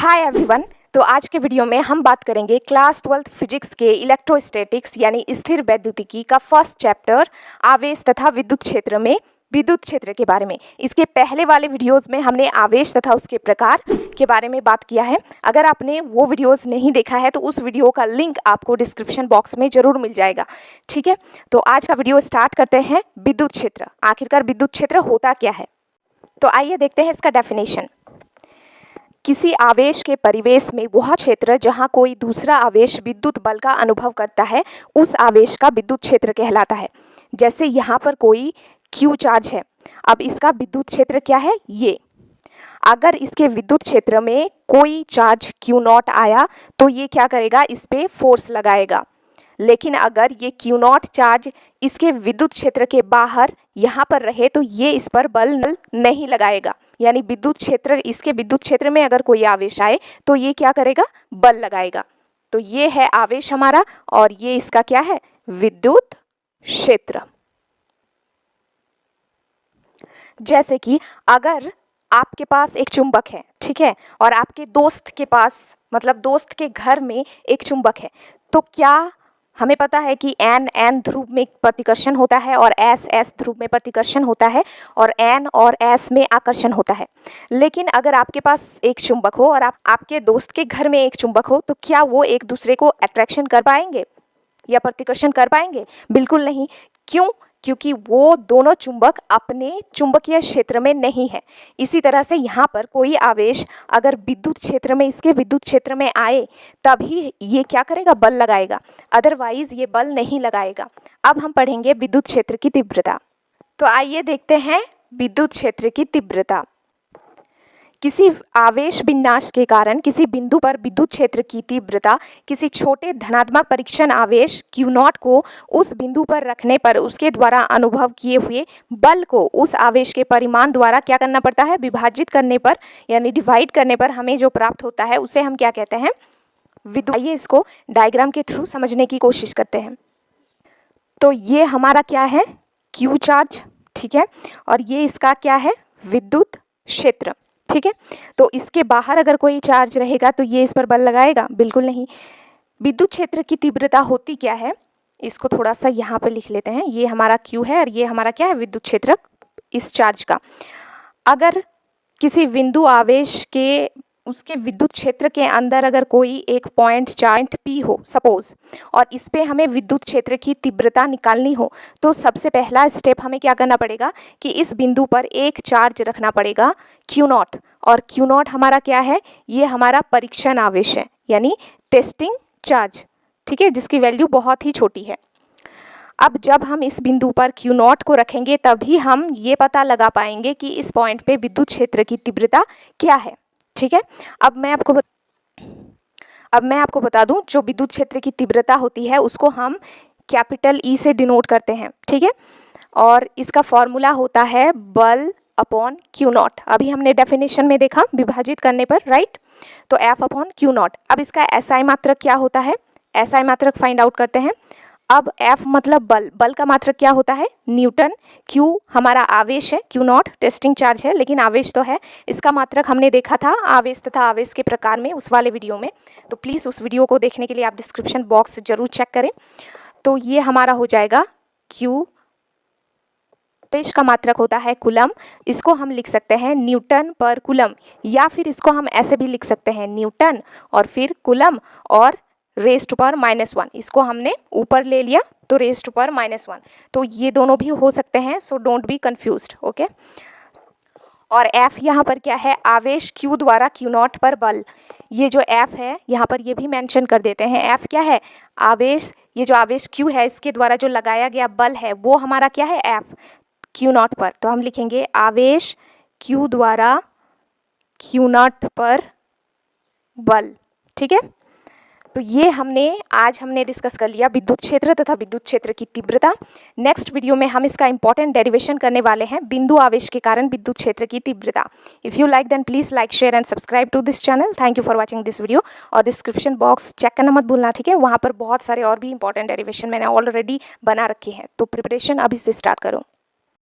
Hi everyone. तो आज के वीडियो में हम बात करेंगे क्लास 12 फिजिक्स के इलेक्ट्रोस्टैटिक्स यानी स्थिर वैद्युतिकी का फर्स्ट चैप्टर आवेश तथा विद्युत क्षेत्र में विद्युत क्षेत्र के बारे में। इसके पहले वाले वीडियोस में हमने आवेश तथा उसके प्रकार के बारे में बात किया है। अगर आपने वो वीडियोस नहीं देखा है तो उस वीडियो का लिंक आपको डिस्क्रिप्शन बॉक्स में ज़रूर मिल जाएगा। ठीक है, तो आज का वीडियो स्टार्ट करते हैं। विद्युत क्षेत्र, आखिरकार विद्युत क्षेत्र होता क्या है? तो आइए देखते हैं इसका डेफिनेशन। किसी आवेश के परिवेश में वह क्षेत्र जहां कोई दूसरा आवेश विद्युत बल का अनुभव करता है उस आवेश का विद्युत क्षेत्र कहलाता है। जैसे यहाँ पर कोई Q चार्ज है, अब इसका विद्युत क्षेत्र क्या है? ये अगर इसके विद्युत क्षेत्र में कोई चार्ज Q0 आया तो ये क्या करेगा? इस पे फोर्स लगाएगा। लेकिन अगर ये Q0 चार्ज इसके विद्युत क्षेत्र के बाहर यहाँ पर रहे तो ये इस पर बल नहीं लगाएगा। यानी विद्युत क्षेत्र, इसके विद्युत क्षेत्र में अगर कोई आवेश आए तो ये क्या करेगा? बल लगाएगा। तो ये है आवेश हमारा और ये इसका क्या है? विद्युत क्षेत्र। जैसे कि अगर आपके पास एक चुंबक है, ठीक है, और आपके दोस्त के पास, मतलब दोस्त के घर में एक चुंबक है, तो क्या हमें पता है कि N ध्रुव में प्रतिकर्षण होता है और S ध्रुव में प्रतिकर्षण होता है और N और S में आकर्षण होता है। लेकिन अगर आपके पास एक चुंबक हो और आपके दोस्त के घर में एक चुंबक हो तो क्या वो एक दूसरे को अट्रैक्शन कर पाएंगे या प्रतिकर्षण कर पाएंगे? बिल्कुल नहीं। क्यों? क्योंकि वो दोनों चुंबक अपने चुंबकीय क्षेत्र में नहीं है। इसी तरह से यहाँ पर कोई आवेश अगर विद्युत क्षेत्र में, इसके विद्युत क्षेत्र में आए तभी ये क्या करेगा? बल लगाएगा, अदरवाइज ये बल नहीं लगाएगा। अब हम पढ़ेंगे विद्युत क्षेत्र की तीव्रता। तो आइए देखते हैं विद्युत क्षेत्र की तीव्रता। किसी आवेश विन्यास के कारण किसी बिंदु पर विद्युत क्षेत्र की तीव्रता किसी छोटे धनात्मक परीक्षण आवेश Q0 को उस बिंदु पर रखने पर उसके द्वारा अनुभव किए हुए बल को उस आवेश के परिमाण द्वारा क्या करना पड़ता है? विभाजित करने पर, यानी डिवाइड करने पर हमें जो प्राप्त होता है उसे हम क्या कहते हैं? विद्युत। आइए इसको डायग्राम के थ्रू समझने की कोशिश करते हैं। तो ये हमारा क्या है? Q चार्ज, ठीक है, और ये इसका क्या है? विद्युत क्षेत्र, ठीक है। तो इसके बाहर अगर कोई चार्ज रहेगा तो ये इस पर बल लगाएगा? बिल्कुल नहीं। विद्युत क्षेत्र की तीव्रता होती क्या है? इसको थोड़ा सा यहाँ पे लिख लेते हैं। ये हमारा Q है और ये हमारा क्या है? विद्युत क्षेत्र इस चार्ज का। अगर किसी बिंदु आवेश के उसके विद्युत क्षेत्र के अंदर अगर कोई एक पॉइंट चार्ज P हो सपोज, और इस पे हमें विद्युत क्षेत्र की तीव्रता निकालनी हो तो सबसे पहला स्टेप हमें क्या करना पड़ेगा कि इस बिंदु पर एक चार्ज रखना पड़ेगा Q0। और Q0 हमारा क्या है? ये हमारा परीक्षण आवेश है, यानी टेस्टिंग चार्ज, ठीक है, जिसकी वैल्यू बहुत ही छोटी है। अब जब हम इस बिंदु पर Q0 को रखेंगे तभी हम ये पता लगा पाएंगे कि इस पॉइंट पे विद्युत क्षेत्र की तीव्रता क्या है, ठीक है। अब मैं आपको बता दूं, जो विद्युत क्षेत्र की तीव्रता होती है उसको हम कैपिटल E से डिनोट करते हैं, ठीक है, और इसका फॉर्मूला होता है बल अपॉन Q0। अभी हमने डेफिनेशन में देखा विभाजित करने पर, राइट। तो F अपॉन Q0। अब इसका SI मात्रक क्या होता है? SI मात्रक फाइंड आउट करते हैं। अब F मतलब बल, बल का मात्रक क्या होता है? न्यूटन। Q हमारा आवेश है, Q0 टेस्टिंग चार्ज है लेकिन आवेश तो है। इसका मात्रक हमने देखा था आवेश तथा आवेश के प्रकार में, उस वाले वीडियो में। तो प्लीज़ उस वीडियो को देखने के लिए आप डिस्क्रिप्शन बॉक्स जरूर चेक करें। तो ये हमारा हो जाएगा Q। आवेश का मात्रक होता है कूलम। इसको हम लिख सकते हैं न्यूटन पर कूलम, या फिर इसको हम ऐसे भी लिख सकते हैं न्यूटन और फिर कूलम और रेज़ टू पावर -1। इसको हमने ऊपर ले लिया तो रेज़ टू पावर -1। तो ये दोनों भी हो सकते हैं, so don't be confused, okay. और F यहाँ पर क्या है? आवेश Q द्वारा Q0 पर बल। ये जो F है यहाँ पर ये भी मेंशन कर देते हैं। F क्या है? आवेश, ये जो आवेश Q है इसके द्वारा जो लगाया गया बल है वो हमारा क्या है? F Q0 पर। तो हम लिखेंगे आवेश Q द्वारा Q0 पर बल, ठीक है। तो ये आज हमने डिस्कस कर लिया विद्युत क्षेत्र तथा विद्युत क्षेत्र की तीव्रता। नेक्स्ट वीडियो में हम इसका इंपॉर्टेंट डेरिवेशन करने वाले हैं, बिंदु आवेश के कारण विद्युत क्षेत्र की तीव्रता। If you like then please like, share and subscribe to this channel. Thank you for watching this video. और डिस्क्रिप्शन बॉक्स चेक करना मत भूलना, ठीक है, वहाँ पर बहुत सारे और भी इंपॉर्टेंट डेरिवेशन मैंने ऑलरेडी बना रखे हैं। तो प्रिपरेशन अभी से स्टार्ट करो।